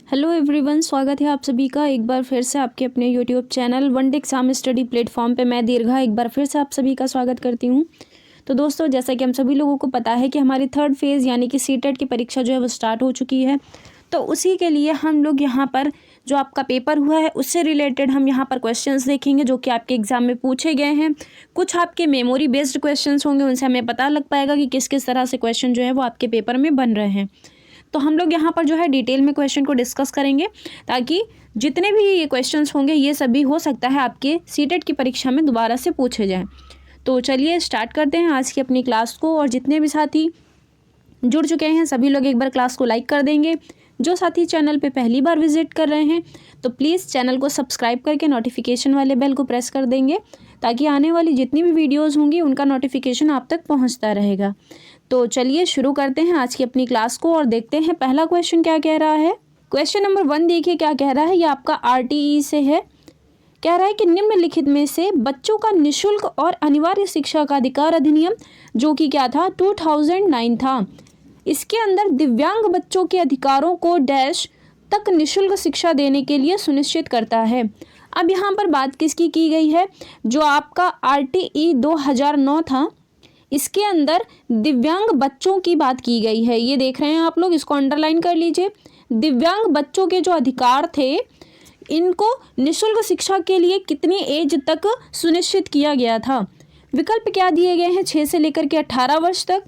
Hello everyone, स्वागत है आप सभी का एक बार फिर से आपके अपने YouTube channel one day exam study platform पे। मैं दीर्घा एक बार फिर से आप सभी का स्वागत करती हूँ। तो दोस्तों, जैसा कि हम सभी लोगों को पता है कि हमारी थर्ड फेज़ यानी कि सीटेट की परीक्षा जो है वो स्टार्ट हो चुकी है। तो उसी के लिए हम लोग यहाँ पर जो आपका पेपर हुआ है उससे रिलेटेड हम यहाँ पर क्वेश्चंस देखेंगे जो कि आपके एग्ज़ाम में पूछे गए हैं। कुछ आपके मेमोरी बेस्ड क्वेश्चंस होंगे, उनसे हमें पता लग पाएगा कि किस किस तरह से क्वेश्चन जो है वो आपके पेपर में बन रहे हैं। तो हम लोग यहाँ पर जो है डिटेल में क्वेश्चन को डिस्कस करेंगे ताकि जितने भी ये क्वेश्चंस होंगे ये सभी हो सकता है आपके सीटेट की परीक्षा में दोबारा से पूछे जाएं। तो चलिए स्टार्ट करते हैं आज की अपनी क्लास को। और जितने भी साथी जुड़ चुके हैं सभी लोग एक बार क्लास को लाइक कर देंगे। जो साथी चैनल पे पहली बार विजिट कर रहे हैं तो प्लीज़ चैनल को सब्सक्राइब करके नोटिफिकेशन वाले बेल को प्रेस कर देंगे ताकि आने वाली जितनी भी वीडियोस होंगी उनका नोटिफिकेशन आप तक पहुंचता रहेगा। तो चलिए शुरू करते हैं आज की अपनी क्लास को और देखते हैं पहला क्वेश्चन क्या कह रहा है। क्वेश्चन नंबर 1 देखिए क्या कह रहा है। ये आपका RTE से है। कह रहा है कि निम्नलिखित में से बच्चों का निःशुल्क और अनिवार्य शिक्षा का अधिकार अधिनियम जो कि क्या था 2009 था, इसके अंदर दिव्यांग बच्चों के अधिकारों को डैश तक निःशुल्क शिक्षा देने के लिए सुनिश्चित करता है। अब यहाँ पर बात किसकी की गई है? जो आपका RTE 2009 था इसके अंदर दिव्यांग बच्चों की बात की गई है। ये देख रहे हैं आप लोग, इसको अंडरलाइन कर लीजिए। दिव्यांग बच्चों के जो अधिकार थे इनको निःशुल्क शिक्षा के लिए कितनी एज तक सुनिश्चित किया गया था? विकल्प क्या दिए गए हैं? 6 से लेकर के 18 वर्ष तक,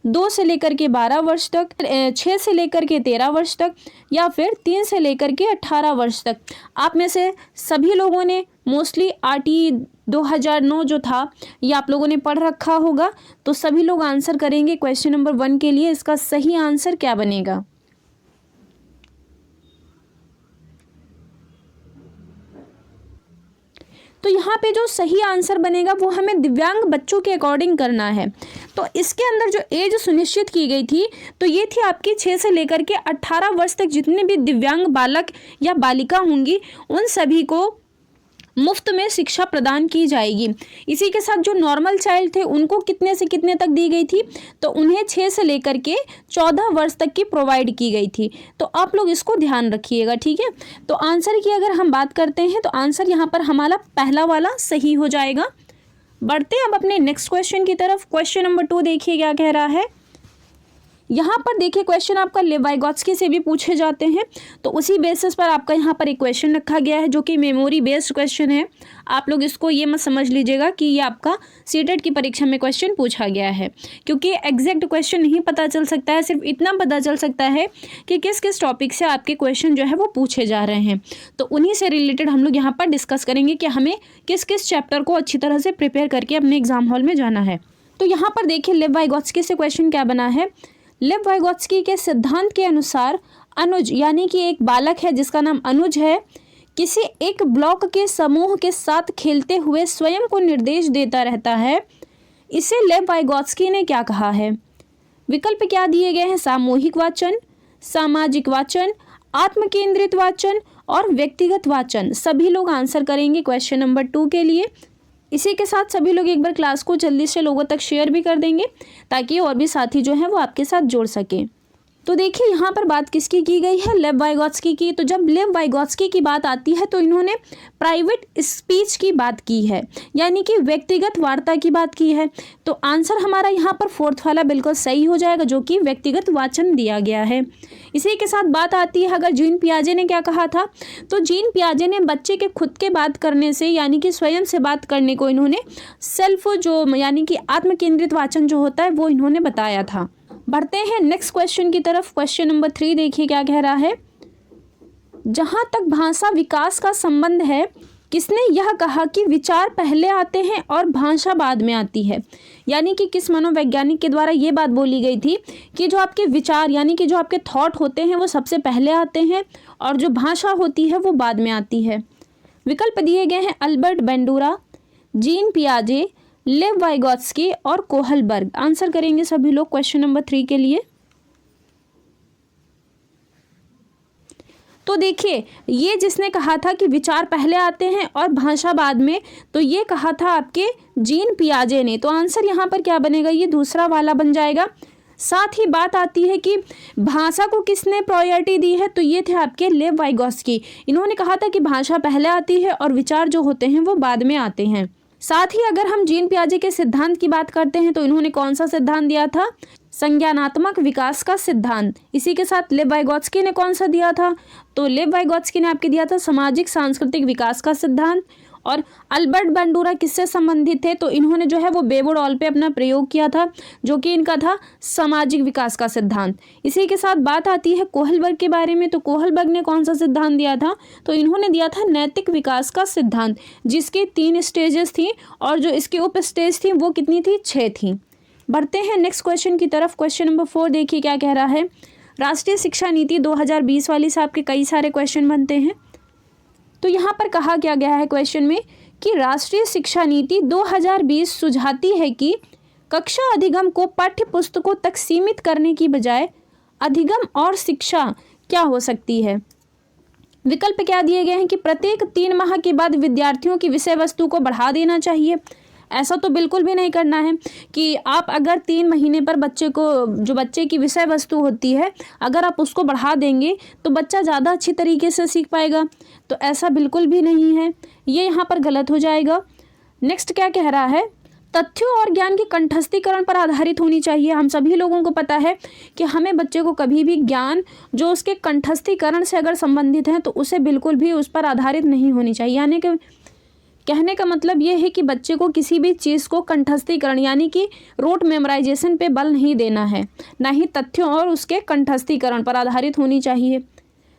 2 से लेकर के 12 वर्ष तक, 6 से लेकर के 13 वर्ष तक, या फिर 3 से लेकर के 18 वर्ष तक। आप में से सभी लोगों ने मोस्टली RTE 2009 जो था ये आप लोगों ने पढ़ रखा होगा। तो सभी लोग आंसर करेंगे क्वेश्चन नंबर 1 के लिए। इसका सही आंसर क्या बनेगा? तो यहाँ पे जो सही आंसर बनेगा वो हमें दिव्यांग बच्चों के अकॉर्डिंग करना है। तो इसके अंदर जो एज सुनिश्चित की गई थी तो ये थी आपकी 6 से लेकर के 18 वर्ष तक जितने भी दिव्यांग बालक या बालिका होंगी उन सभी को मुफ्त में शिक्षा प्रदान की जाएगी। इसी के साथ जो नॉर्मल चाइल्ड थे उनको कितने से कितने तक दी गई थी? तो उन्हें 6 से लेकर के 14 वर्ष तक की प्रोवाइड की गई थी। तो आप लोग इसको ध्यान रखिएगा, ठीक है। तो आंसर की अगर हम बात करते हैं तो आंसर यहाँ पर हमारा पहला वाला सही हो जाएगा। बढ़ते हैं अब अपने नेक्स्ट क्वेश्चन की तरफ। क्वेश्चन नंबर 2 देखिए क्या कह रहा है। यहाँ पर देखिए क्वेश्चन आपका लेव वाइगोत्स्की से भी पूछे जाते हैं तो उसी बेसिस पर आपका यहाँ पर एक क्वेश्चन रखा गया है जो कि मेमोरी बेस्ड क्वेश्चन है। आप लोग इसको ये मत समझ लीजिएगा कि ये आपका सीटेट की परीक्षा में क्वेश्चन पूछा गया है, क्योंकि एग्जैक्ट क्वेश्चन नहीं पता चल सकता है। सिर्फ इतना पता चल सकता है कि किस किस टॉपिक से आपके क्वेश्चन जो है वो पूछे जा रहे हैं। तो उन्हीं से रिलेटेड हम लोग यहाँ पर डिस्कस करेंगे कि हमें किस किस चैप्टर को अच्छी तरह से प्रिपेयर करके अपने एग्जाम हॉल में जाना है। तो यहाँ पर देखिए लेव वाइगोत्स्की से क्वेश्चन क्या बना है। लेव वाइगोत्स्की के सिद्धांत के अनुसार अनुज यानी कि एक बालक है जिसका नाम अनुज है, किसी एक ब्लॉक के समूह के साथ खेलते हुए स्वयं को निर्देश देता रहता है। इसे लेव वाइगोत्स्की ने क्या कहा है? विकल्प क्या दिए गए हैं? सामूहिक वाचन, सामाजिक वाचन, आत्मकेंद्रित वाचन और व्यक्तिगत वाचन। सभी लोग आंसर करेंगे क्वेश्चन नंबर 2 के लिए। इसी के साथ सभी लोग एक बार क्लास को जल्दी से लोगों तक शेयर भी कर देंगे ताकि और भी साथी जो हैं वो आपके साथ जुड़ सकें। तो देखिए यहाँ पर बात किसकी की गई है? लेव वाइगोत्स्की की। तो जब लेव वाइगोत्स्की की बात आती है तो इन्होंने प्राइवेट स्पीच की बात की है, यानी कि व्यक्तिगत वार्ता की बात की है। तो आंसर हमारा यहाँ पर 4th वाला बिल्कुल सही हो जाएगा जो कि व्यक्तिगत वाचन दिया गया है। इसी के साथ बात आती है अगर जीन पियाजे ने क्या कहा था, तो जीन पियाजे ने बच्चे के खुद के बात करने से यानी कि स्वयं से बात करने को इन्होंने सेल्फ जो यानी कि आत्मकेंद्रित वाचन जो होता है वो इन्होंने बताया था। बढ़ते हैं नेक्स्ट क्वेश्चन की तरफ। क्वेश्चन नंबर 3 देखिए क्या कह रहा है। जहां तक भाषा विकास का संबंध है, किसने यह कहा कि विचार पहले आते हैं और भाषा बाद में आती है? यानी कि किस मनोवैज्ञानिक के द्वारा ये बात बोली गई थी कि जो आपके विचार यानी कि जो आपके थॉट होते हैं वो सबसे पहले आते हैं और जो भाषा होती है वो बाद में आती है? विकल्प दिए गए हैं अल्बर्ट बेंडूरा, जीन पियाजे, लेव वाइगोत्स्की और कोहलबर्ग। आंसर करेंगे सभी लोग क्वेश्चन नंबर 3 के लिए। तो देखिए ये जिसने कहा था कि विचार पहले आते हैं और भाषा बाद में, तो ये कहा था आपके जीन पियाजे ने। तो आंसर यहाँ पर क्या बनेगा? ये दूसरा वाला बन जाएगा। साथ ही बात आती है कि भाषा को किसने प्रायोरिटी दी है, तो ये थे आपके लेव वाइगोत्स्की। इन्होंने कहा था कि भाषा पहले आती है और विचार जो होते हैं वो बाद में आते हैं। साथ ही अगर हम जीन पियाजे के सिद्धांत की बात करते हैं तो इन्होंने कौन सा सिद्धांत दिया था, संज्ञानात्मक विकास का सिद्धांत। इसी के साथ लेव वाइगोत्स्की ने कौन सा दिया था, तो लेव वाइगोत्स्की ने आपके दिया था सामाजिक सांस्कृतिक विकास का सिद्धांत। और अल्बर्ट बांडुरा किससे संबंधित थे, तो इन्होंने जो है वो बेबोडॉल पे अपना प्रयोग किया था, जो कि इनका था सामाजिक विकास का सिद्धांत। इसी के साथ बात आती है कोहलबर्ग के बारे में, तो कोहलबर्ग ने कौन सा सिद्धांत दिया था, तो इन्होंने दिया था नैतिक विकास का सिद्धांत, जिसकी 3 स्टेजेस थी और जो इसकी उप स्टेज थी वो कितनी थी, 6 थी। बढ़ते हैं नेक्स्ट क्वेश्चन की तरफ। क्वेश्चन नंबर 4 देखिए क्या कह रहा है। राष्ट्रीय शिक्षा नीति 2020 वाली से आपके कई सारे क्वेश्चन बनते हैं। तो यहाँ पर कहा क्या गया है क्वेश्चन में कि राष्ट्रीय शिक्षा नीति 2020 सुझाती है कि कक्षा अधिगम को पाठ्य पुस्तकों तक सीमित करने की बजाय अधिगम और शिक्षा क्या हो सकती है। विकल्प क्या दिए गए हैं कि प्रत्येक 3 माह के बाद विद्यार्थियों की विषय वस्तु को बढ़ा देना चाहिए। ऐसा तो बिल्कुल भी नहीं करना है कि आप अगर 3 महीने पर बच्चे को, जो बच्चे की विषय वस्तु होती है, अगर आप उसको बढ़ा देंगे तो बच्चा ज़्यादा अच्छी तरीके से सीख पाएगा। तो ऐसा बिल्कुल भी नहीं है, ये यहाँ पर गलत हो जाएगा। नेक्स्ट क्या कह रहा है, तथ्यों और ज्ञान की कंठस्थीकरण पर आधारित होनी चाहिए। हम सभी लोगों को पता है कि हमें बच्चे को कभी भी ज्ञान जो उसके कंठस्थीकरण से अगर संबंधित है तो उसे बिल्कुल भी उस पर आधारित नहीं होनी चाहिए। यानी कि कहने का मतलब ये है कि बच्चे को किसी भी चीज़ को कंठस्थीकरण यानी कि रोट मेमोराइजेशन पे बल नहीं देना है, ना ही तथ्यों और उसके कंठस्थीकरण पर आधारित होनी चाहिए।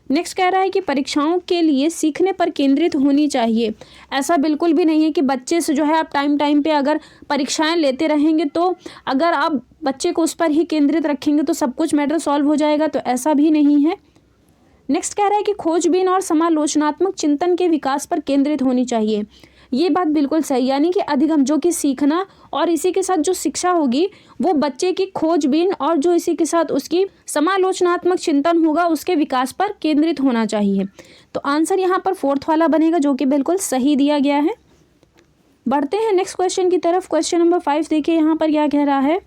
नेक्स्ट कह रहा है कि परीक्षाओं के लिए सीखने पर केंद्रित होनी चाहिए। ऐसा बिल्कुल भी नहीं है कि बच्चे से जो है आप टाइम पे अगर परीक्षाएं लेते रहेंगे तो अगर आप बच्चे को उस पर ही केंद्रित रखेंगे तो सब कुछ मैटर सॉल्व हो जाएगा, तो ऐसा भी नहीं है। नेक्स्ट कह रहा है कि खोजबीन और समालोचनात्मक चिंतन के विकास पर केंद्रित होनी चाहिए। ये बात बिल्कुल सही, यानी कि अधिगम जो कि सीखना और इसी के साथ जो शिक्षा होगी वो बच्चे की खोजबीन और जो इसी के साथ उसकी समालोचनात्मक चिंतन होगा उसके विकास पर केंद्रित होना चाहिए। तो आंसर यहाँ पर 4th वाला बनेगा, जो कि बिल्कुल सही दिया गया है। बढ़ते हैं नेक्स्ट क्वेश्चन की तरफ। क्वेश्चन नंबर 5 देखिए यहाँ पर क्या कह रहा है।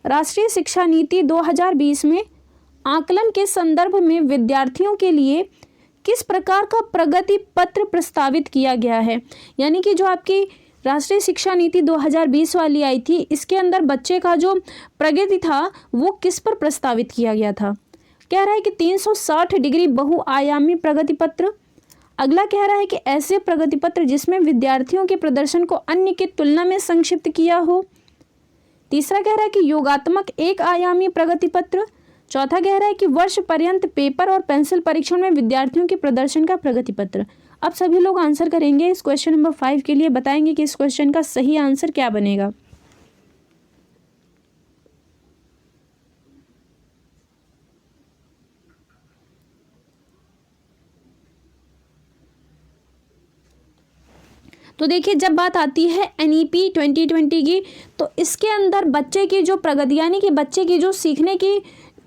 राष्ट्रीय शिक्षा नीति 2020 में आकलन के संदर्भ में विद्यार्थियों के लिए किस प्रकार का प्रगति पत्र प्रस्तावित किया गया है। यानी कि जो आपकी राष्ट्रीय शिक्षा नीति 2020 वाली आई थी, इसके अंदर बच्चे का जो प्रगति था वो किस पर प्रस्तावित किया गया था। कह रहा है कि 360 डिग्री बहुआयामी प्रगति पत्र। अगला कह रहा है कि ऐसे प्रगति पत्र जिसमें विद्यार्थियों के प्रदर्शन को अन्य की तुलना में संक्षिप्त किया हो। तीसरा कह रहा है कि योगात्मक एक आयामी प्रगति पत्र। चौथा कह रहा है कि वर्ष पर्यंत पेपर और पेंसिल परीक्षण में विद्यार्थियों के प्रदर्शन का प्रगति पत्र। अब सभी लोग आंसर करेंगे इस क्वेश्चन नंबर 5 के लिए, बताएंगे कि इस क्वेश्चन का सही आंसर क्या बनेगा। तो देखिए जब बात आती है NEP 2020 की, तो इसके अंदर बच्चे की जो प्रगति यानी कि बच्चे की जो सीखने की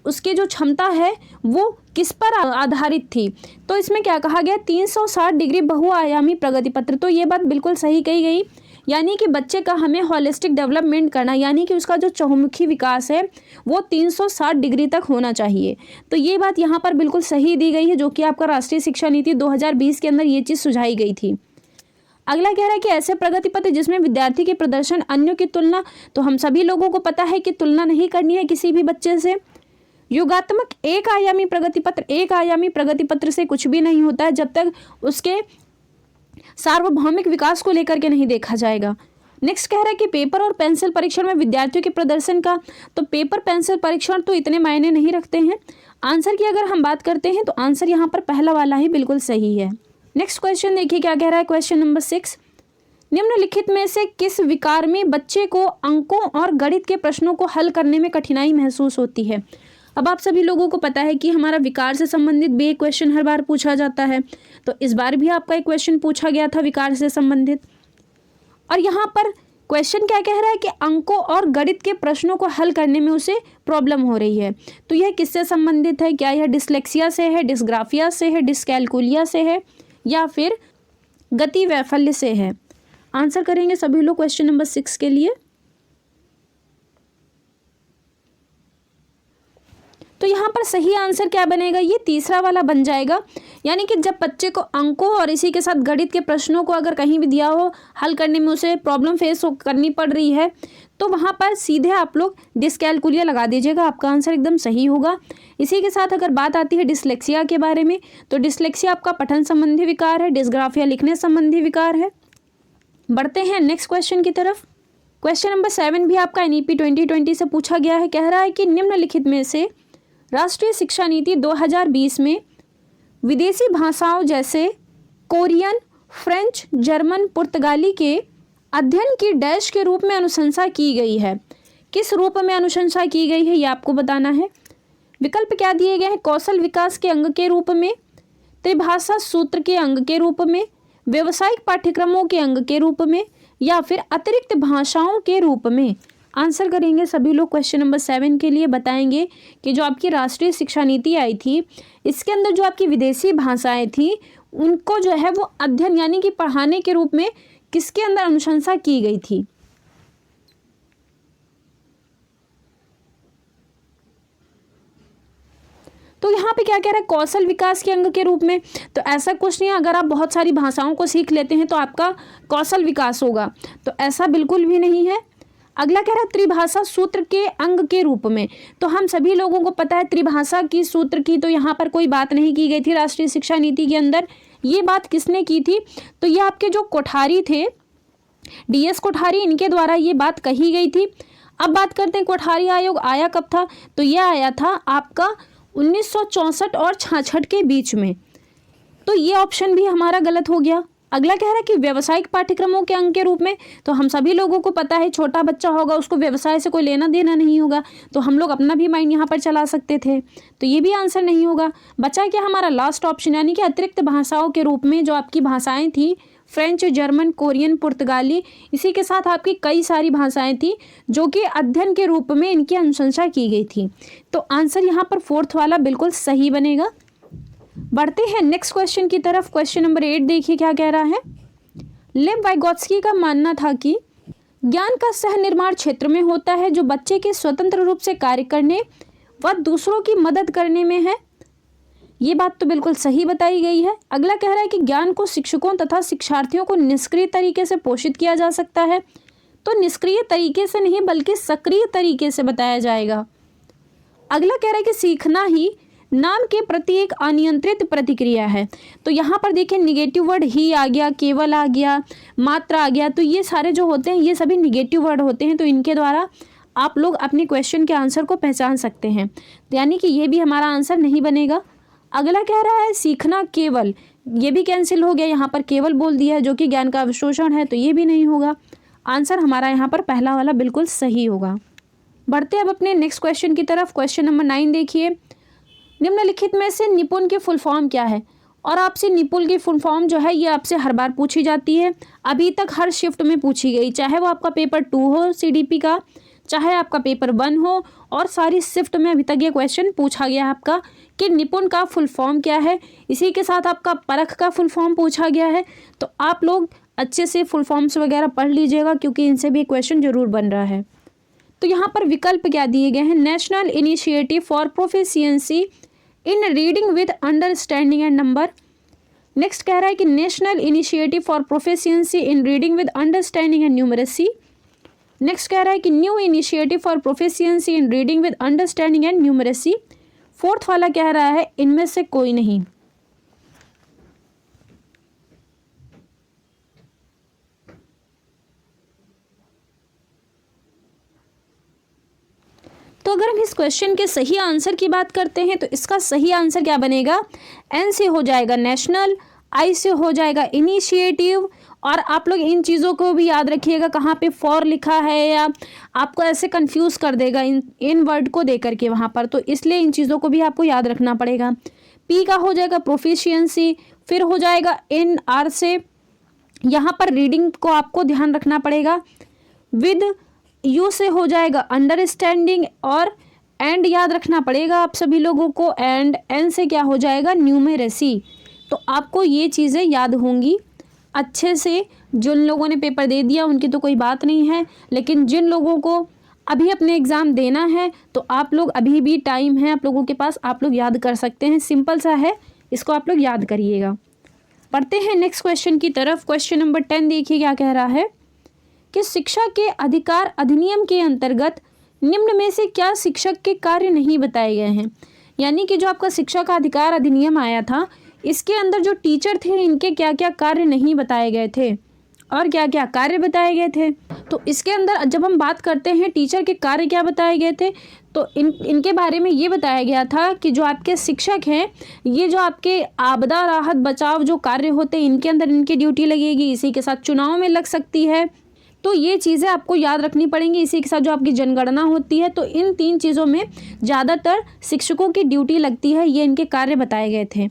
उसकी जो क्षमता है वो किस पर आधारित थी। तो इसमें क्या कहा गया, 360 डिग्री बहुआयामी प्रगति पत्र। तो ये बात बिल्कुल सही कही गई, यानी कि बच्चे का हमें होलिस्टिक डेवलपमेंट करना, यानी कि उसका जो चहुमुखी विकास है वो 360 डिग्री तक होना चाहिए। तो ये बात यहाँ पर बिल्कुल सही दी गई है, जो कि आपका राष्ट्रीय शिक्षा नीति 2020 के अंदर ये चीज़ सुझाई गई थी। अगला कह रहा है कि ऐसे प्रगति पत्र जिसमें विद्यार्थी के प्रदर्शन अन्यों की तुलना, तो हम सभी लोगों को पता है कि तुलना नहीं करनी है किसी भी बच्चे से। योगात्मक एक आयामी प्रगति पत्र, एक आयामी प्रगति पत्र से कुछ भी नहीं होता है जब तक उसके सार्वभौमिक विकास को लेकर के नहीं देखा जाएगा। नेक्स्ट कह रहा है कि पेपर और पेंसिल परीक्षण में विद्यार्थियों के प्रदर्शन का, तो पेपर पेंसिल परीक्षण तो इतने मायने नहीं रखते हैं। आंसर की अगर हम बात करते हैं तो आंसर यहाँ पर पहला वाला ही बिल्कुल सही है। नेक्स्ट क्वेश्चन देखिए क्या कह रहा है। क्वेश्चन नंबर 6, निम्नलिखित में से किस विकार में बच्चे को अंकों और गणित के प्रश्नों को हल करने में कठिनाई महसूस होती है। अब आप सभी लोगों को पता है कि हमारा विकार से संबंधित भी एक क्वेश्चन हर बार पूछा जाता है, तो इस बार भी आपका एक क्वेश्चन पूछा गया था विकार से संबंधित। और यहाँ पर क्वेश्चन क्या कह रहा है कि अंकों और गणित के प्रश्नों को हल करने में उसे प्रॉब्लम हो रही है। तो यह किससे संबंधित है, क्या यह डिसलेक्सिया से है, डिस्ग्राफिया से है, डिस्कैलकुलिया से है या फिर गति वैफल्य से है। आंसर करेंगे सभी लोग क्वेश्चन नंबर 6 के लिए। तो यहाँ पर सही आंसर क्या बनेगा, ये तीसरा वाला बन जाएगा। यानी कि जब बच्चे को अंकों और इसी के साथ गणित के प्रश्नों को अगर कहीं भी दिया हो, हल करने में उसे प्रॉब्लम फेस करनी पड़ रही है, तो वहाँ पर सीधे आप लोग डिस्कैलकुलिया लगा दीजिएगा, आपका आंसर एकदम सही होगा। इसी के साथ अगर बात आती है डिसलेक्सिया के बारे में, तो डिसलेक्सिया आपका पठन संबंधी विकार है, डिस्ग्राफिया लिखने संबंधी विकार है। बढ़ते हैं नेक्स्ट क्वेश्चन की तरफ। क्वेश्चन नंबर 7 भी आपका NEP 2020 से पूछा गया है। कह रहा है कि निम्नलिखित में से राष्ट्रीय शिक्षा नीति 2020 में विदेशी भाषाओं जैसे कोरियन, फ्रेंच, जर्मन, पुर्तगाली के अध्ययन की डैश के रूप में अनुशंसा की गई है। किस रूप में अनुशंसा की गई है, ये आपको बताना है। विकल्प क्या दिए गए हैं, कौशल विकास के अंग के रूप में, त्रिभाषा सूत्र के अंग के रूप में, व्यावसायिक पाठ्यक्रमों के अंग के रूप में, या फिर अतिरिक्त भाषाओं के रूप में। आंसर करेंगे सभी लोग क्वेश्चन नंबर 7 के लिए। बताएंगे कि जो आपकी राष्ट्रीय शिक्षा नीति आई थी, इसके अंदर जो आपकी विदेशी भाषाएं थी, उनको जो है वो अध्ययन यानी कि पढ़ाने के रूप में किसके अंदर अनुशंसा की गई थी। तो यहाँ पे क्या कह रहा है, कौशल विकास के अंग के रूप में। तो ऐसा कुछ नहीं है, अगर आप बहुत सारी भाषाओं को सीख लेते हैं तो आपका कौशल विकास होगा, तो ऐसा बिल्कुल भी नहीं है। अगला कह रहा है त्रिभाषा सूत्र के अंग के रूप में। तो हम सभी लोगों को पता है त्रिभाषा की सूत्र की तो यहाँ पर कोई बात नहीं की गई थी राष्ट्रीय शिक्षा नीति के अंदर। ये बात किसने की थी, तो ये आपके जो कोठारी थे, DS कोठारी, इनके द्वारा ये बात कही गई थी। अब बात करते हैं कोठारी आयोग आया कब था, तो यह आया था आपका 1964 और 66 के बीच में। तो ये ऑप्शन भी हमारा गलत हो गया। अगला कह रहा है कि व्यावसायिक पाठ्यक्रमों के अंग के रूप में। तो हम सभी लोगों को पता है छोटा बच्चा होगा उसको व्यवसाय से कोई लेना देना नहीं होगा, तो हम लोग अपना भी माइंड यहाँ पर चला सकते थे, तो ये भी आंसर नहीं होगा। बचा क्या हमारा लास्ट ऑप्शन, यानी कि अतिरिक्त भाषाओं के रूप में जो आपकी भाषाएं थी, फ्रेंच, जर्मन, कोरियन, पुर्तगाली, इसी के साथ आपकी कई सारी भाषाएं थी जो कि अध्ययन के रूप में इनकी अनुशंसा की गई थी। तो आंसर यहाँ पर 4th वाला बिल्कुल सही बनेगा। बढ़ते हैं नेक्स्ट क्वेश्चन की तरफ। क्वेश्चन नंबर 8 देखिए क्या कह रहा है। लेव वाइगोत्स्की का मानना था कि ज्ञान का सह निर्माण क्षेत्र में होता है जो बच्चे के स्वतंत्र रूप से कार्य करने व दूसरों की मदद करने में है। ये बात तो बिल्कुल सही बताई गई है। अगला कह रहा है कि ज्ञान को शिक्षकों तथा शिक्षार्थियों को निष्क्रिय तरीके से पोषित किया जा सकता है। तो निष्क्रिय तरीके से नहीं बल्कि सक्रिय तरीके से बताया जाएगा। अगला कह रहा है कि सीखना ही नाम के प्रति एक अनियंत्रित प्रतिक्रिया है। तो यहाँ पर देखिए निगेटिव वर्ड ही आ गया, केवल आ गया, मात्रा आ गया, तो ये सारे जो होते हैं ये सभी निगेटिव वर्ड होते हैं। तो इनके द्वारा आप लोग अपने क्वेश्चन के आंसर को पहचान सकते हैं, यानी कि ये भी हमारा आंसर नहीं बनेगा। अगला कह रहा है सीखना केवल, ये भी कैंसिल हो गया, यहाँ पर केवल बोल दिया है जो कि ज्ञान का अवशोषण है, तो ये भी नहीं होगा। आंसर हमारा यहाँ पर पहला वाला बिल्कुल सही होगा। बढ़ते अब अपने नेक्स्ट क्वेश्चन की तरफ। क्वेश्चन नंबर 9 देखिए। निम्नलिखित में से निपुण की फुल फॉर्म क्या है। और आपसे निपुण की फुल फॉर्म जो है ये आपसे हर बार पूछी जाती है, अभी तक हर शिफ्ट में पूछी गई, चाहे वो आपका पेपर 2 हो CDP का, चाहे आपका पेपर 1 हो, और सारी शिफ्ट में अभी तक ये क्वेश्चन पूछा गया है आपका कि निपुण का फुल फॉर्म क्या है। इसी के साथ आपका परख का फुल फॉर्म पूछा गया है। तो आप लोग अच्छे से फुल फॉर्म्स वगैरह पढ़ लीजिएगा क्योंकि इनसे भी क्वेश्चन जरूर बन रहा है। तो यहाँ पर विकल्प क्या दिए गए हैं, national initiative for proficiency in reading with understanding and number. Next कह रहा है कि national initiative for proficiency in reading with understanding and numeracy. Next कह रहा है कि new initiative for proficiency in reading with understanding and numeracy. 4th वाला कह रहा है इनमें से कोई नहीं। तो अगर हम इस क्वेश्चन के सही आंसर की बात करते हैं तो इसका सही आंसर क्या बनेगा, N से हो जाएगा नेशनल, I से हो जाएगा इनिशिएटिव, और आप लोग इन चीज़ों को भी याद रखिएगा कहाँ पे फॉर लिखा है या आपको ऐसे कंफ्यूज कर देगा इन वर्ड को दे करके वहाँ पर, तो इसलिए इन चीज़ों को भी आपको याद रखना पड़ेगा। P का हो जाएगा प्रोफिशिएंसी, फिर हो जाएगा NR से, यहाँ पर रीडिंग को आपको ध्यान रखना पड़ेगा। विद U से हो जाएगा अंडरस्टैंडिंग, और एंड याद रखना पड़ेगा आप सभी लोगों को, एंड N से क्या हो जाएगा न्यूमेरेसी। तो आपको ये चीज़ें याद होंगी अच्छे से। जिन लोगों ने पेपर दे दिया उनकी तो कोई बात नहीं है, लेकिन जिन लोगों को अभी अपने एग्ज़ाम देना है तो आप लोग, अभी भी टाइम है आप लोगों के पास, आप लोग याद कर सकते हैं, सिंपल सा है, इसको आप लोग याद करिएगा। पढ़ते हैं नेक्स्ट क्वेश्चन की तरफ। क्वेश्चन नंबर 10 देखिए क्या कह रहा है कि शिक्षा के अधिकार अधिनियम के अंतर्गत निम्न में से क्या शिक्षक के कार्य नहीं बताए गए हैं। यानी कि जो आपका शिक्षा का अधिकार अधिनियम आया था, इसके अंदर जो टीचर थे इनके क्या क्या कार्य नहीं बताए गए थे और क्या क्या कार्य बताए गए थे। तो इसके अंदर जब हम बात करते हैं टीचर के कार्य क्या बताए गए थे, तो इनके बारे में ये बताया गया था कि जो आपके शिक्षक हैं, ये जो आपके आपदा राहत बचाव जो कार्य होते हैं इनके अंदर इनकी ड्यूटी लगेगी, इसी के साथ चुनाव में लग सकती है। तो ये चीज़ें आपको याद रखनी पड़ेंगी। इसी के साथ जो आपकी जनगणना होती है, तो इन 3 चीज़ों में ज़्यादातर शिक्षकों की ड्यूटी लगती है, ये इनके कार्य बताए गए थे।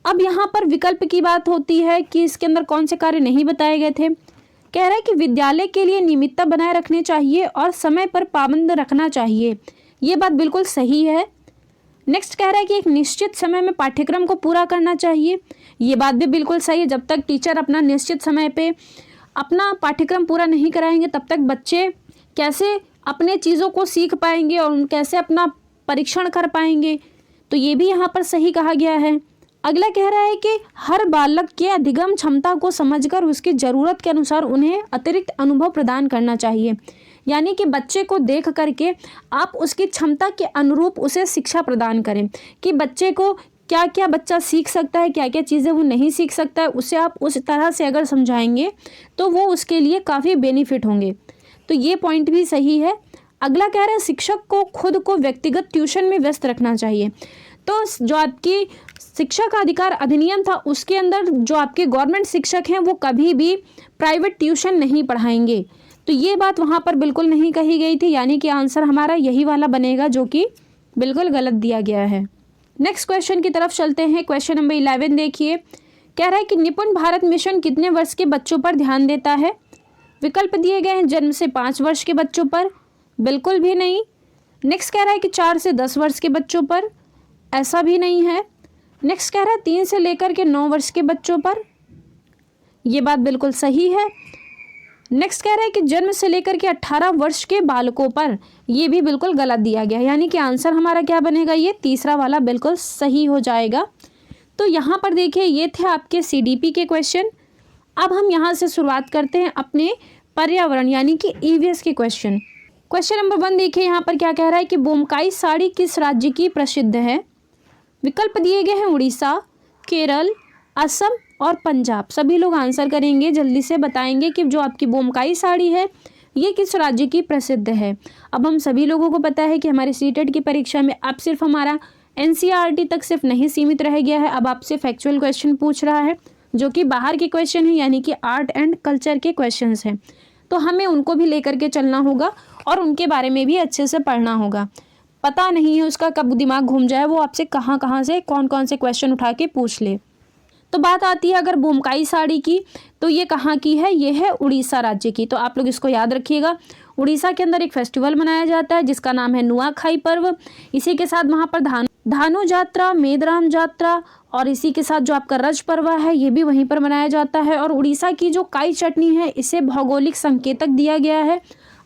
अब यहाँ पर विकल्प की बात होती है कि इसके अंदर कौन से कार्य नहीं बताए गए थे। कह रहा है कि विद्यालय के लिए नियमितता बनाए रखने चाहिए और समय पर पाबंद रखना चाहिए। ये बात बिल्कुल सही है। नेक्स्ट कह रहा है कि एक निश्चित समय में पाठ्यक्रम को पूरा करना चाहिए। ये बात भी बिल्कुल सही है। जब तक टीचर अपना निश्चित समय पे अपना पाठ्यक्रम पूरा नहीं कराएंगे तब तक बच्चे कैसे अपने चीज़ों को सीख पाएंगे और कैसे अपना परीक्षण कर पाएंगे। तो ये भी यहाँ पर सही कहा गया है। अगला कह रहा है कि हर बालक के अधिगम क्षमता को समझकर उसकी ज़रूरत के अनुसार उन्हें अतिरिक्त अनुभव प्रदान करना चाहिए। यानी कि बच्चे को देख करके आप उसकी क्षमता के अनुरूप उसे शिक्षा प्रदान करें कि बच्चे को क्या क्या बच्चा सीख सकता है, क्या क्या चीज़ें वो नहीं सीख सकता है, उसे आप उस तरह से अगर समझाएंगे तो वो उसके लिए काफ़ी बेनिफिट होंगे। तो ये पॉइंट भी सही है। अगला कह रहा है शिक्षक को खुद को व्यक्तिगत ट्यूशन में व्यस्त रखना चाहिए। तो जो आपकी शिक्षा का अधिकार अधिनियम था उसके अंदर जो आपके गवर्नमेंट शिक्षक हैं वो कभी भी प्राइवेट ट्यूशन नहीं पढ़ाएंगे। तो ये बात वहाँ पर बिल्कुल नहीं कही गई थी, यानी कि आंसर हमारा यही वाला बनेगा जो कि बिल्कुल गलत दिया गया है। नेक्स्ट क्वेश्चन की तरफ चलते हैं। क्वेश्चन नंबर 11 देखिए, कह रहा है कि निपुण भारत मिशन कितने वर्ष के बच्चों पर ध्यान देता है। विकल्प दिए गए हैं जन्म से 5 वर्ष के बच्चों पर, बिल्कुल भी नहीं। नेक्स्ट कह रहा है कि 4 से 10 वर्ष के बच्चों पर, ऐसा भी नहीं है। नेक्स्ट कह रहा है 3 से लेकर के 9 वर्ष के बच्चों पर, ये बात बिल्कुल सही है। नेक्स्ट कह रहा है कि जन्म से लेकर के 18 वर्ष के बालकों पर, ये भी बिल्कुल गलत दिया गया, यानी कि आंसर हमारा क्या बनेगा, ये तीसरा वाला बिल्कुल सही हो जाएगा। तो यहाँ पर देखिए ये थे आपके CDP के क्वेश्चन। अब हम यहाँ से शुरुआत करते हैं अपने पर्यावरण यानी कि EVS के क्वेश्चन। क्वेश्चन नंबर 1 देखिए यहाँ पर क्या कह रहा है कि बोमकाई साड़ी किस राज्य की प्रसिद्ध है। विकल्प दिए गए हैं उड़ीसा, केरल, असम और पंजाब। सभी लोग आंसर करेंगे, जल्दी से बताएंगे कि जो आपकी बोमकाई साड़ी है ये किस राज्य की प्रसिद्ध है। अब हम सभी लोगों को पता है कि हमारे सीटेट की परीक्षा में अब सिर्फ हमारा NCERT तक सिर्फ नहीं सीमित रह गया है, अब आपसे फैक्चुअल क्वेश्चन पूछ रहा है जो कि बाहर के क्वेश्चन है, यानी कि आर्ट एंड कल्चर के क्वेश्चंस हैं। तो हमें उनको भी लेकर के चलना होगा और उनके बारे में भी अच्छे से पढ़ना होगा। पता नहीं है उसका कब दिमाग घूम जाए, वो आपसे कहाँ से कौन कौन से क्वेश्चन उठा के पूछ ले। तो बात आती है अगर बोमकाई साड़ी की, तो ये कहाँ की है, ये है उड़ीसा राज्य की। तो आप लोग इसको याद रखिएगा। उड़ीसा के अंदर एक फेस्टिवल मनाया जाता है जिसका नाम है नुआखाई पर्व। इसी के साथ वहाँ पर धानु यात्रा, मेदराम यात्रा और इसी के साथ जो आपका रज पर्व है ये भी वहीं पर मनाया जाता है। और उड़ीसा की जो काई चटनी है इसे भौगोलिक संकेतक दिया गया है,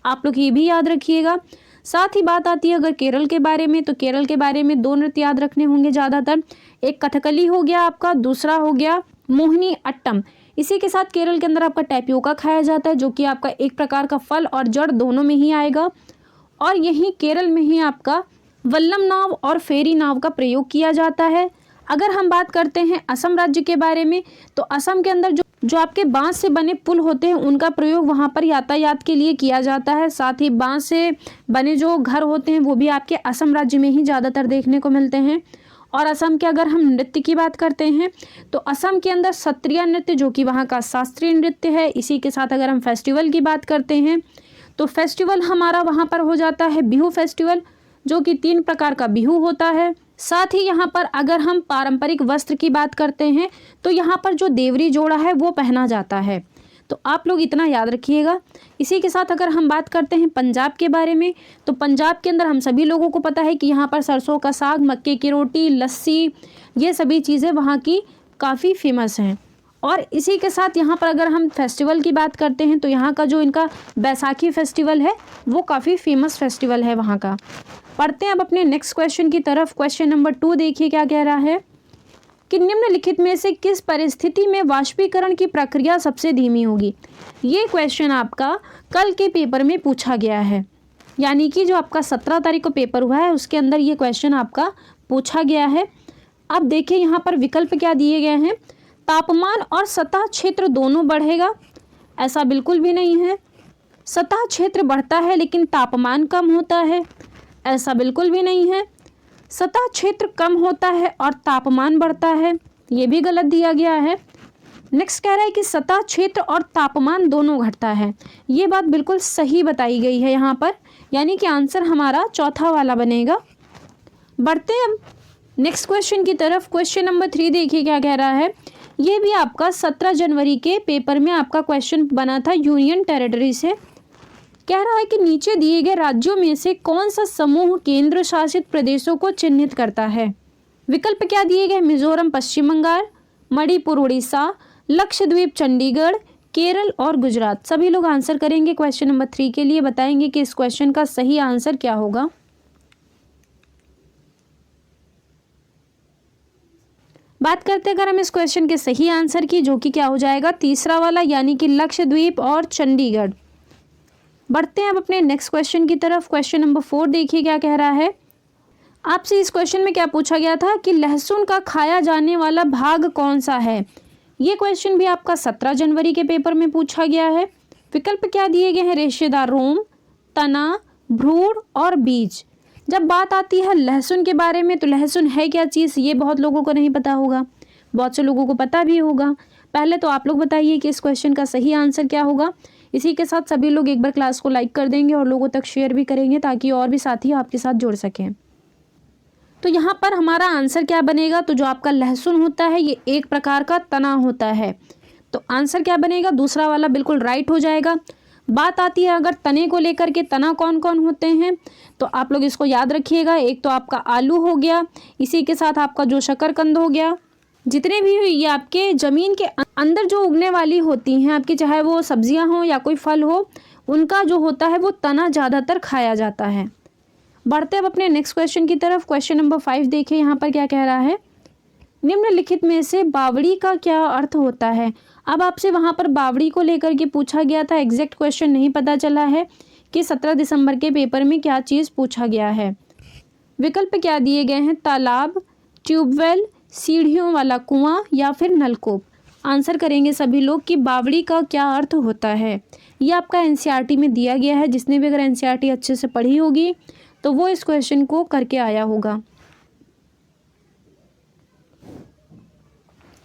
आप लोग ये भी याद रखिएगा। साथ ही बात आती है अगर केरल के बारे में, तो केरल के बारे में 2 नृत्य याद रखने होंगे ज़्यादातर, एक कथकली हो गया आपका, दूसरा हो गया मोहिनी अट्टम। इसी के साथ केरल के अंदर आपका टैपियोका खाया जाता है जो कि आपका एक प्रकार का फल और जड़ दोनों में ही आएगा। और यहीं केरल में ही आपका वल्लम नाव और फेरी नाव का प्रयोग किया जाता है। अगर हम बात करते हैं असम राज्य के बारे में, तो असम के अंदर जो आपके बांस से बने पुल होते हैं उनका प्रयोग वहाँ पर यातायात के लिए किया जाता है। साथ ही बांस से बने जो घर होते हैं वो भी आपके असम राज्य में ही ज़्यादातर देखने को मिलते हैं। और असम के अगर हम नृत्य की बात करते हैं तो असम के अंदर सत्रिया नृत्य जो कि वहाँ का शास्त्रीय नृत्य है। इसी के साथ अगर हम फेस्टिवल की बात करते हैं तो फेस्टिवल हमारा वहाँ पर हो जाता है बिहू फेस्टिवल, जो कि 3 प्रकार का बिहू होता है। साथ ही यहाँ पर अगर हम पारंपरिक वस्त्र की बात करते हैं तो यहाँ पर जो देवरी जोड़ा है वो पहना जाता है। तो आप लोग इतना याद रखिएगा। इसी के साथ अगर हम बात करते हैं पंजाब के बारे में, तो पंजाब के अंदर हम सभी लोगों को पता है कि यहाँ पर सरसों का साग, मक्के की रोटी, लस्सी, ये सभी चीज़ें वहाँ की काफ़ी फेमस हैं। और इसी के साथ यहाँ पर अगर हम फेस्टिवल की बात करते हैं तो यहाँ का जो इनका बैसाखी फेस्टिवल है वो काफ़ी फेमस फेस्टिवल है वहाँ का। पढ़ते हैं अब अपने नेक्स्ट क्वेश्चन की तरफ। क्वेश्चन नंबर 2 देखिए क्या कह रहा है कि निम्नलिखित में से किस परिस्थिति में वाष्पीकरण की प्रक्रिया सबसे धीमी होगी। ये क्वेश्चन आपका कल के पेपर में पूछा गया है, यानी कि जो आपका 17 तारीख को पेपर हुआ है उसके अंदर ये क्वेश्चन आपका पूछा गया है। अब देखिए यहाँ पर विकल्प क्या दिए गए हैं। तापमान और सतह क्षेत्र दोनों बढ़ेगा, ऐसा बिल्कुल भी नहीं है। सतह क्षेत्र बढ़ता है लेकिन तापमान कम होता है, ऐसा बिल्कुल भी नहीं है। सतह क्षेत्र कम होता है और तापमान बढ़ता है, ये भी गलत दिया गया है। नेक्स्ट कह रहा है कि सतह क्षेत्र और तापमान दोनों घटता है, ये बात बिल्कुल सही बताई गई है यहाँ पर, यानी कि आंसर हमारा चौथा वाला बनेगा। बढ़ते हैं अब नेक्स्ट क्वेश्चन की तरफ। क्वेश्चन नंबर 3 देखिए क्या कह रहा है। ये भी आपका 17 जनवरी के पेपर में आपका क्वेश्चन बना था यूनियन टेरिटरी से। कह रहा है कि नीचे दिए गए राज्यों में से कौन सा समूह केंद्र शासित प्रदेशों को चिन्हित करता है। विकल्प क्या दिए गए। मिजोरम पश्चिम बंगाल, मणिपुर उड़ीसा, लक्षद्वीप चंडीगढ़, केरल और गुजरात। सभी लोग आंसर करेंगे क्वेश्चन नंबर 3 के लिए, बताएंगे कि इस क्वेश्चन का सही आंसर क्या होगा। बात करते हैं अगर हम इस क्वेश्चन के सही आंसर की, जो कि क्या हो जाएगा तीसरा वाला, यानी कि लक्षद्वीप और चंडीगढ़। बढ़ते हैं अब अपने नेक्स्ट क्वेश्चन की तरफ। क्वेश्चन नंबर 4 देखिए क्या कह रहा है। आपसे इस क्वेश्चन में क्या पूछा गया था कि लहसुन का खाया जाने वाला भाग कौन सा है। ये क्वेश्चन भी आपका 17 जनवरी के पेपर में पूछा गया है। विकल्प क्या दिए गए हैं। रेशेदार रोम, तना, भ्रूण और बीज। जब बात आती है लहसुन के बारे में तो लहसुन है क्या चीज़, ये बहुत लोगों को नहीं पता होगा, बहुत से लोगों को पता भी होगा। पहले तो आप लोग बताइए कि इस क्वेश्चन का सही आंसर क्या होगा। इसी के साथ सभी लोग एक बार क्लास को लाइक कर देंगे और लोगों तक शेयर भी करेंगे ताकि और भी साथी आपके साथ जुड़ सकें। तो यहाँ पर हमारा आंसर क्या बनेगा। तो जो आपका लहसुन होता है ये एक प्रकार का तना होता है, तो आंसर क्या बनेगा दूसरा वाला बिल्कुल राइट हो जाएगा। बात आती है अगर तने को लेकर के, तना कौन कौन होते हैं तो आप लोग इसको याद रखिएगा। एक तो आपका आलू हो गया, इसी के साथ आपका जो शकरकंद हो गया, जितने भी ये आपके ज़मीन के अंदर जो उगने वाली होती हैं आपकी, चाहे वो सब्जियां हो या कोई फल हो, उनका जो होता है वो तना ज़्यादातर खाया जाता है। बढ़ते अब अपने नेक्स्ट क्वेश्चन की तरफ। क्वेश्चन नंबर 5 देखिए यहाँ पर क्या कह रहा है। निम्नलिखित में से बावड़ी का क्या अर्थ होता है। अब आपसे वहाँ पर बावड़ी को लेकर के पूछा गया था, एग्जैक्ट क्वेश्चन नहीं पता चला है कि 17 दिसंबर के पेपर में क्या चीज़ पूछा गया है। विकल्प क्या दिए गए हैं। तालाब, ट्यूबवेल, सीढ़ियों वाला कुआं या फिर नलकूप। आंसर करेंगे सभी लोग कि बावड़ी का क्या अर्थ होता है। ये आपका एनसीईआरटी में दिया गया है, जिसने भी अगर एनसीईआरटी अच्छे से पढ़ी होगी तो वो इस क्वेश्चन को करके आया होगा।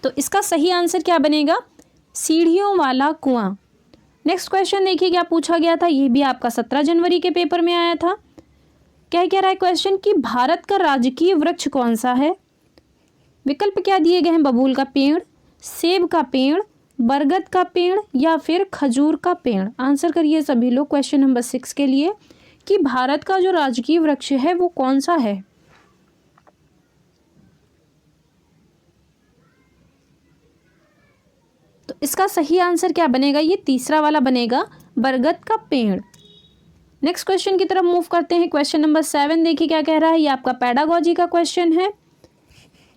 तो इसका सही आंसर क्या बनेगा। सीढ़ियों वाला कुआं। नेक्स्ट क्वेश्चन देखिए क्या पूछा गया था। ये भी आपका 17 जनवरी के पेपर में आया था। क्या कह रहा है क्वेश्चन कि भारत का राजकीय वृक्ष कौन सा है। विकल्प क्या दिए गए हैं। बबूल का पेड़, सेब का पेड़, बरगद का पेड़ या फिर खजूर का पेड़। आंसर करिए सभी लोग क्वेश्चन नंबर 6 के लिए कि भारत का जो राजकीय वृक्ष है वो कौन सा है। तो इसका सही आंसर क्या बनेगा। ये तीसरा वाला बनेगा, बरगद का पेड़। नेक्स्ट क्वेश्चन की तरफ मूव करते हैं। क्वेश्चन नंबर 7 देखिए क्या कह रहा है। ये आपका पेडागोजी का क्वेश्चन है।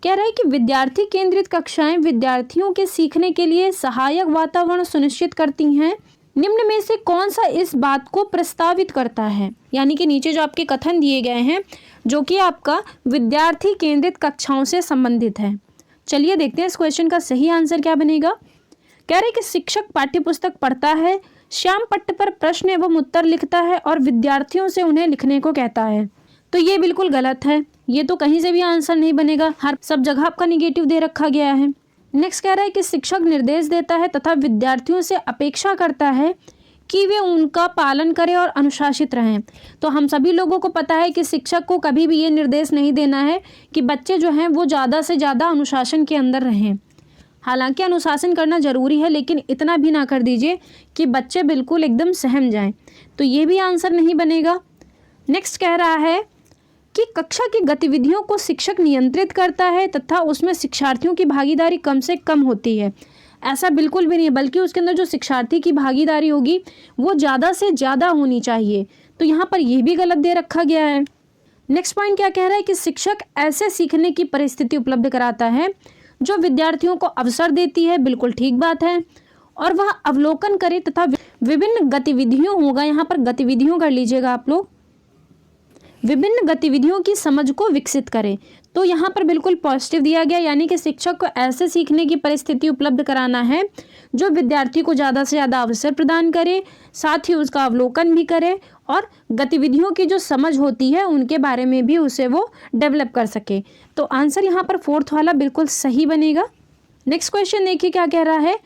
कह रहा है कि विद्यार्थी केंद्रित कक्षाएं विद्यार्थियों के सीखने के लिए सहायक वातावरण सुनिश्चित करती हैं। निम्न में से कौन सा इस बात को प्रस्तावित करता है। यानी कि नीचे जो आपके कथन दिए गए हैं जो कि आपका विद्यार्थी केंद्रित कक्षाओं से संबंधित है। चलिए देखते हैं इस क्वेश्चन का सही आंसर क्या बनेगा। कह रहे कि शिक्षक पाठ्यपुस्तक पढ़ता है, श्याम पट्ट पर प्रश्न एवं उत्तर लिखता है और विद्यार्थियों से उन्हें लिखने को कहता है। तो ये बिल्कुल गलत है, ये तो कहीं से भी आंसर नहीं बनेगा, हर सब जगह आपका निगेटिव दे रखा गया है। नेक्स्ट कह रहा है कि शिक्षक निर्देश देता है तथा विद्यार्थियों से अपेक्षा करता है कि वे उनका पालन करें और अनुशासित रहें। तो हम सभी लोगों को पता है कि शिक्षक को कभी भी ये निर्देश नहीं देना है कि बच्चे जो हैं वो ज़्यादा से ज़्यादा अनुशासन के अंदर रहें। हालांकि अनुशासन करना ज़रूरी है, लेकिन इतना भी ना कर दीजिए कि बच्चे बिल्कुल एकदम सहम जाएं। तो ये भी आंसर नहीं बनेगा। नेक्स्ट कह रहा है कि कक्षा की गतिविधियों को शिक्षक नियंत्रित करता है तथा उसमें शिक्षार्थियों की भागीदारी कम से कम होती है। ऐसा बिल्कुल भी नहीं है, बल्कि उसके अंदर जो शिक्षार्थी की भागीदारी होगी वो ज़्यादा से ज़्यादा होनी चाहिए। तो यहाँ पर यह भी गलत दे रखा गया है। नेक्स्ट पॉइंट क्या कह रहा है कि शिक्षक ऐसे सीखने की परिस्थिति उपलब्ध कराता है जो विद्यार्थियों को अवसर देती है। बिल्कुल ठीक बात है। और वह अवलोकन करे तथा विभिन्न गतिविधियों, होगा यहाँ पर गतिविधियों कर लीजिएगा आप लोग, विभिन्न गतिविधियों की समझ को विकसित करे। तो यहाँ पर बिल्कुल पॉजिटिव दिया गया, यानी कि शिक्षक को ऐसे सीखने की परिस्थिति उपलब्ध कराना है जो विद्यार्थी को ज़्यादा से ज़्यादा अवसर प्रदान करे, साथ ही उसका अवलोकन भी करे और गतिविधियों की जो समझ होती है उनके बारे में भी उसे वो डेवलप कर सके। तो आंसर यहाँ पर फोर्थ वाला बिल्कुल सही बनेगा। नेक्स्ट क्वेश्चन देखिए क्या कह रहा है,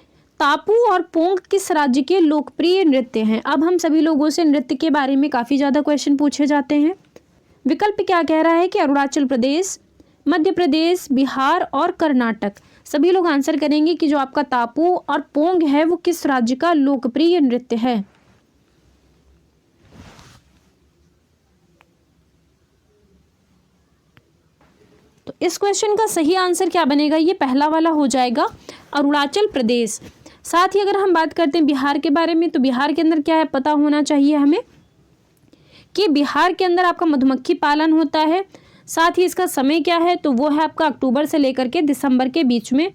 तापू और पोंग किस राज्य के लोकप्रिय नृत्य हैं। अब हम सभी लोगों से नृत्य के बारे में काफ़ी ज़्यादा क्वेश्चन पूछे जाते हैं। विकल्प क्या कह रहा है कि अरुणाचल प्रदेश, मध्य प्रदेश, बिहार और कर्नाटक। सभी लोग आंसर करेंगे कि जो आपका तापू और पोंग है वो किस राज्य का लोकप्रिय नृत्य है। तो इस क्वेश्चन का सही आंसर क्या बनेगा, ये पहला वाला हो जाएगा, अरुणाचल प्रदेश। साथ ही अगर हम बात करते हैं बिहार के बारे में, तो बिहार के अंदर क्या है पता होना चाहिए हमें कि बिहार के अंदर आपका मधुमक्खी पालन होता है। साथ ही इसका समय क्या है, तो वो है आपका अक्टूबर से लेकर के दिसंबर के बीच में।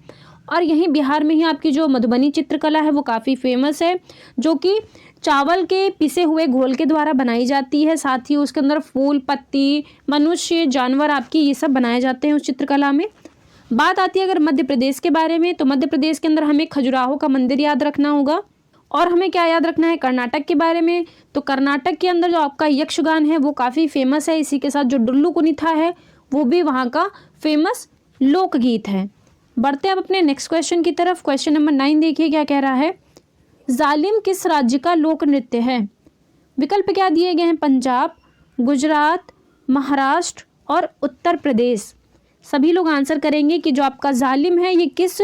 और यहीं बिहार में ही आपकी जो मधुबनी चित्रकला है वो काफ़ी फेमस है, जो कि चावल के पिसे हुए घोल के द्वारा बनाई जाती है। साथ ही उसके अंदर फूल, पत्ती, मनुष्य, जानवर आपकी ये सब बनाए जाते हैं उस चित्रकला में। बात आती है अगर मध्य प्रदेश के बारे में, तो मध्य प्रदेश के अंदर हमें खजुराहो का मंदिर याद रखना होगा। और हमें क्या याद रखना है, कर्नाटक के बारे में, तो कर्नाटक के अंदर जो आपका यक्षगान है वो काफ़ी फेमस है। इसी के साथ जो डुल्लू कुनिथा है वो भी वहाँ का फेमस लोकगीत है। बढ़ते हैं अब अपने नेक्स्ट क्वेश्चन की तरफ। क्वेश्चन नंबर 9 देखिए क्या कह रहा है, जालिम किस राज्य का लोक नृत्य है। विकल्प क्या दिए गए हैं, पंजाब, गुजरात, महाराष्ट्र और उत्तर प्रदेश। सभी लोग आंसर करेंगे कि जो आपका जालिम है ये किस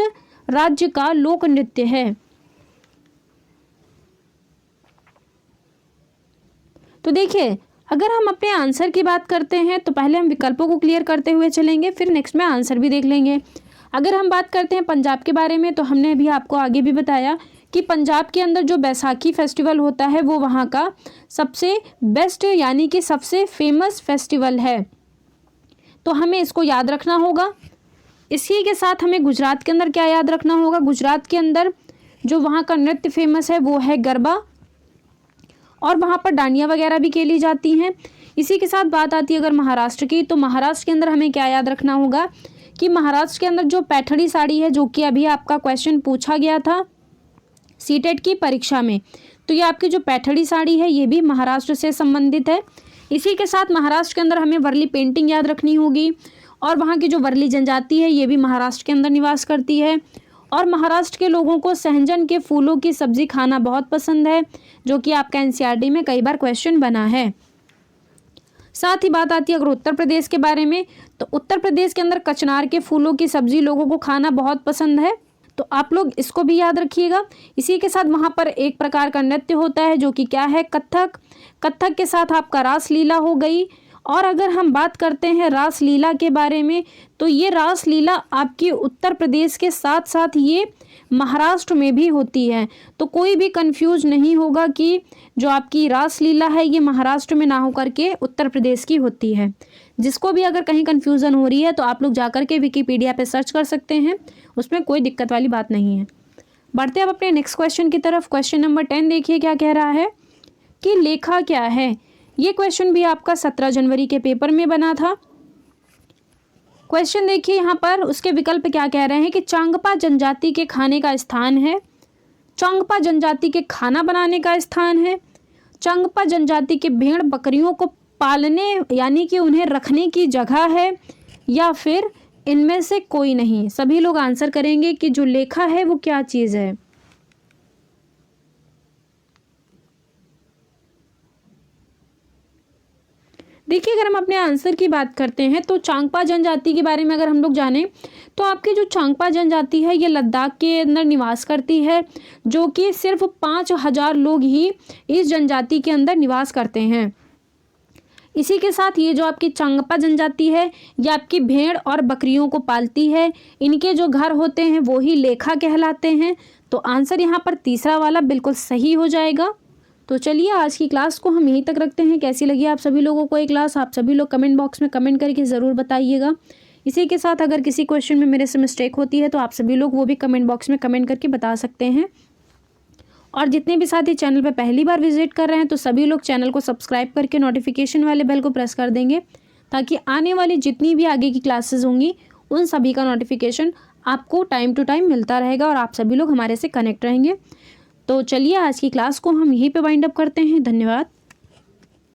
राज्य का लोक नृत्य है। तो देखिए अगर हम अपने आंसर की बात करते हैं तो पहले हम विकल्पों को क्लियर करते हुए चलेंगे, फिर नेक्स्ट में आंसर भी देख लेंगे। अगर हम बात करते हैं पंजाब के बारे में, तो हमने अभी आपको आगे भी बताया कि पंजाब के अंदर जो बैसाखी फेस्टिवल होता है वो वहाँ का सबसे बेस्ट यानी कि सबसे फेमस फेस्टिवल है। तो हमें इसको याद रखना होगा। इसी के साथ हमें गुजरात के अंदर क्या याद रखना होगा, गुजरात के अंदर जो वहाँ का नृत्य फेमस है वो है गरबा, और वहाँ पर डांडिया वगैरह भी खेली जाती हैं। इसी के साथ बात आती है अगर महाराष्ट्र की, तो महाराष्ट्र के अंदर हमें क्या याद रखना होगा कि महाराष्ट्र के अंदर जो पैठणी साड़ी है, जो कि अभी आपका क्वेश्चन पूछा गया था सीटेट की परीक्षा में, तो ये आपकी जो पैठणी साड़ी है ये भी महाराष्ट्र से संबंधित है। इसी के साथ महाराष्ट्र के अंदर हमें वर्ली पेंटिंग याद रखनी होगी, और वहाँ की जो वर्ली जनजाति है ये भी महाराष्ट्र के अंदर निवास करती है। और महाराष्ट्र के लोगों को सहजन के फूलों की सब्जी खाना बहुत पसंद है, जो कि आपका एनसीईआरटी में कई बार क्वेश्चन बना है। साथ ही बात आती है अगर उत्तर प्रदेश के बारे में, तो उत्तर प्रदेश के अंदर कचनार के फूलों की सब्जी लोगों को खाना बहुत पसंद है, तो आप लोग इसको भी याद रखिएगा। इसी के साथ वहाँ पर एक प्रकार का नृत्य होता है जो कि क्या है, कथक। कथक के साथ आपका रासलीला हो गई। और अगर हम बात करते हैं रासलीला के बारे में, तो ये रासलीला आपकी उत्तर प्रदेश के साथ साथ ये महाराष्ट्र में भी होती है। तो कोई भी कंफ्यूज नहीं होगा कि जो आपकी रासलीला है ये महाराष्ट्र में ना होकर के उत्तर प्रदेश की होती है। जिसको भी अगर कहीं कन्फ्यूज़न हो रही है तो आप लोग जाकर के विकिपीडिया पे सर्च कर सकते हैं, उसमें कोई दिक्कत वाली बात नहीं है। बढ़ते अब अपने नेक्स्ट क्वेश्चन की तरफ। क्वेश्चन नंबर 10 देखिए क्या कह रहा है कि लेखा क्या है। ये क्वेश्चन भी आपका 17 जनवरी के पेपर में बना था। क्वेश्चन देखिए यहाँ पर उसके विकल्प क्या कह रहे हैं कि चांगपा जनजाति के खाने का स्थान है, चांगपा जनजाति के खाना बनाने का स्थान है, चांगपा जनजाति के भेड़ बकरियों को पालने यानी कि उन्हें रखने की जगह है, या फिर इनमें से कोई नहीं। सभी लोग आंसर करेंगे कि जो लेखा है वो क्या चीज़ है। देखिए अगर हम अपने आंसर की बात करते हैं तो चांगपा जनजाति के बारे में अगर हम लोग जानें तो आपकी जो चांगपा जनजाति है ये लद्दाख के अंदर निवास करती है, जो कि सिर्फ 5000 लोग ही इस जनजाति के अंदर निवास करते हैं। इसी के साथ ये जो आपकी चांगपा जनजाति है, ये आपकी भेड़ और बकरियों को पालती है। इनके जो घर होते हैं वो ही लेखा कहलाते हैं। तो आंसर यहाँ पर तीसरा वाला बिल्कुल सही हो जाएगा। तो चलिए आज की क्लास को हम यहीं तक रखते हैं। कैसी लगी आप सभी लोगों को ये क्लास, आप सभी लोग कमेंट बॉक्स में कमेंट करके ज़रूर बताइएगा। इसी के साथ अगर किसी क्वेश्चन में मेरे से मिस्टेक होती है तो आप सभी लोग वो भी कमेंट बॉक्स में कमेंट करके बता सकते हैं। और जितने भी साथी चैनल पर पहली बार विजिट कर रहे हैं तो सभी लोग चैनल को सब्सक्राइब करके नोटिफिकेशन वाले बेल को प्रेस कर देंगे, ताकि आने वाली जितनी भी आगे की क्लासेस होंगी उन सभी का नोटिफिकेशन आपको टाइम टू टाइम मिलता रहेगा और आप सभी लोग हमारे से कनेक्ट रहेंगे। तो चलिए आज की क्लास को हम यहीं पे वाइंड अप करते हैं। धन्यवाद।